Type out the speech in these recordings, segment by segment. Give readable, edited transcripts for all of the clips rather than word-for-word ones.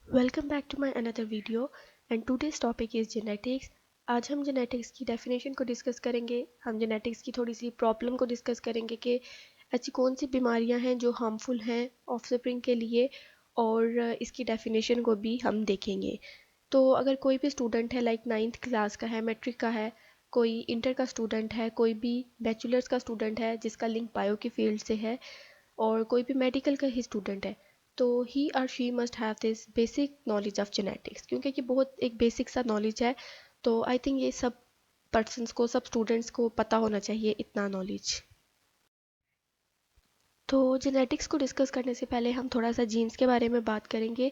Welcome back to my another video and today's topic is genetics. आज हम genetics की definition को discuss करेंगे। हम जेनेटिक्स की थोड़ी सी प्रॉब्लम को डिस्कस करेंगे कि ऐसी कौन सी बीमारियां हैं जो हार्मफुल हैं ऑफस्प्रिंग के लिए, और इसकी डेफिनेशन को भी हम देखेंगे। तो अगर कोई भी स्टूडेंट है लाइक 9th क्लास का है, मैट्रिक का है, कोई इंटर का स्टूडेंट है, कोई भी बैचलर्स का स्टूडेंट है जिसका लिंक बायो की फील्ड से है, और कोई भी मेडिकल का ही स्टूडेंट है, तो ही और she must have this basic knowledge of genetics, क्योंकि ये बहुत एक बेसिक सा नॉलेज है। तो आई थिंक ये सब पर्सनस को, सब स्टूडेंट्स को पता होना चाहिए इतना नॉलेज। तो जेनेटिक्स को डिस्कस करने से पहले हम थोड़ा सा जीन्स के बारे में बात करेंगे।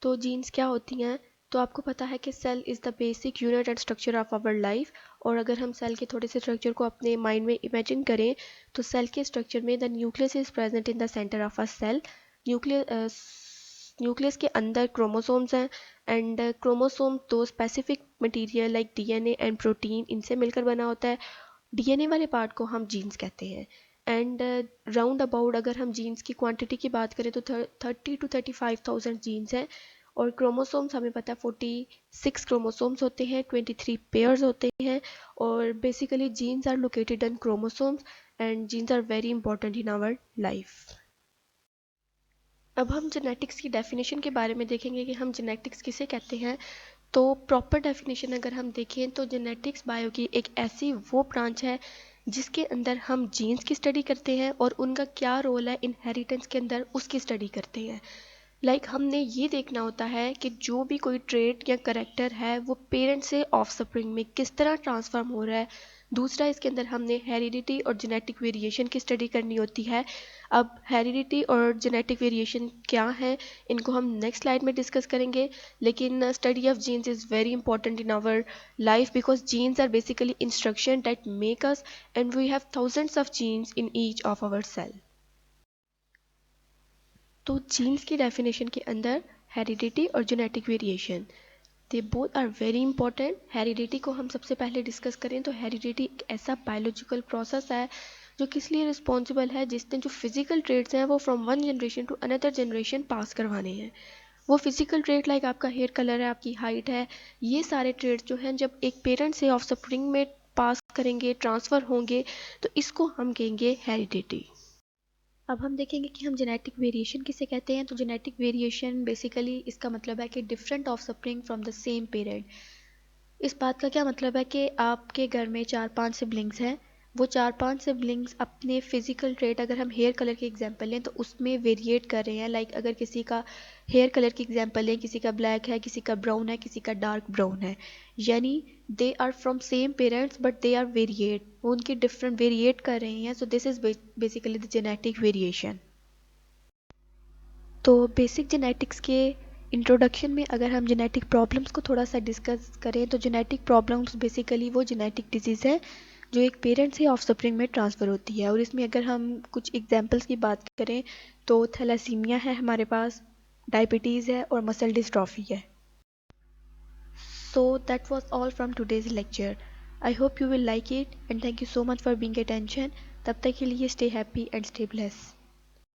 तो जीन्स क्या होती हैं? तो आपको पता है कि cell is the basic unit and structure of our life. और अगर हम सेल के थोड़े से स्ट्रक्चर को अपने माइंड में इमेजिन करें, तो सेल के स्ट्रक्चर में the nucleus is present in the centre of a cell. Nucleus के अंदर क्रोमोसोम्स हैं, एंड क्रोमोसोम दो specific material like DNA and protein, इनसे मिलकर बना होता है। डीएनए वाले पार्ट को हम जीन्स कहते हैं। एंड राउंड अबाउट अगर हम जीन्स की क्वांटिटी की बात करें तो 30 to 35,000 जीन्स हैं। और क्रोमोसोम्स हमें पता है 46 क्रोमोसोम्स होते हैं, 23 पेयर्स होते हैं। और basically genes are located in chromosomes, and genes are very important in our life. अब हम जेनेटिक्स की डेफिनेशन के बारे में देखेंगे कि हम जेनेटिक्स किसे कहते हैं। तो प्रॉपर डेफिनेशन अगर हम देखें तो जेनेटिक्स बायो की एक ऐसी वो ब्रांच है जिसके अंदर हम जीन्स की स्टडी करते हैं और उनका क्या रोल है इनहेरिटेंस के अंदर, उसकी स्टडी करते हैं। हमने ये देखना होता है कि जो भी कोई ट्रेट या करेक्टर है वो पेरेंट से ऑफस्प्रिंग में किस तरह ट्रांसफॉर्म हो रहा है। दूसरा, इसके अंदर हमने हेरिडिटी और जेनेटिक वेरिएशन की स्टडी करनी होती है। अब हेरिडिटी और जेनेटिक वेरिएशन क्या है, इनको हम नेक्स्ट स्लाइड में डिस्कस करेंगे। लेकिन study of genes is very important in our life because genes are basically instruction that make us, and we have thousands of genes in each of our cell. तो जीन्स की definition के अंदर heredity और genetic variation, they both are very important. Heredity को हम सबसे पहले डिस्कस करें तो हेरिडिटी एक ऐसा बायोलॉजिकल प्रोसेस है जो किस लिए रिस्पॉन्सिबल है, जिसने जो फिजिकल ट्रेड्स हैं वो from one generation to another generation pass करवाने हैं। वो फिजिकल ट्रेड लाइक आपका हेयर कलर है, आपकी हाइट है, ये सारे ट्रेड्स जो हैं जब एक पेरेंट से ऑफस्प्रिंग में पास करेंगे, ट्रांसफ़र होंगे, तो इसको हम कहेंगे हेरिडिटी। अब हम देखेंगे कि हम जेनेटिक वेरिएशन किसे कहते हैं। तो जेनेटिक वेरिएशन बेसिकली इसका मतलब है कि different offspring from the same parent. इस बात का क्या मतलब है कि आपके घर में 4-5 सिबलिंग्स हैं, वो 4-5 सिबलिंग्स अपने फिजिकल ट्रेट, अगर हम हेयर कलर की एग्जांपल लें तो उसमें वेरिएट कर रहे हैं। अगर किसी का हेयर कलर की एग्जांपल लें, किसी का ब्लैक है, किसी का ब्राउन है, किसी का डार्क ब्राउन है, यानी they are from same parents but they are variate, वो उनकी डिफरेंट वेरिएट कर रहे हैं। So this is basically the genetic variation. तो बेसिक जेनेटिक्स के इंट्रोडक्शन में अगर हम जेनेटिक प्रॉब्लम्स को थोड़ा सा डिस्कस करें तो जेनेटिक प्रॉब्लम्स बेसिकली वो जेनेटिक डिजीज़ है जो एक पेरेंट से ऑफस्प्रिंग में ट्रांसफ़र होती है। और इसमें अगर हम कुछ एग्जांपल्स की बात करें तो थैलेसीमिया है हमारे पास, डायबिटीज़ है और मसल डिस्ट्रॉफी है। So that was all from today's lecture. I hope you will like it and thank you so much for being attention. तब तक के लिए stay happy and stay blessed.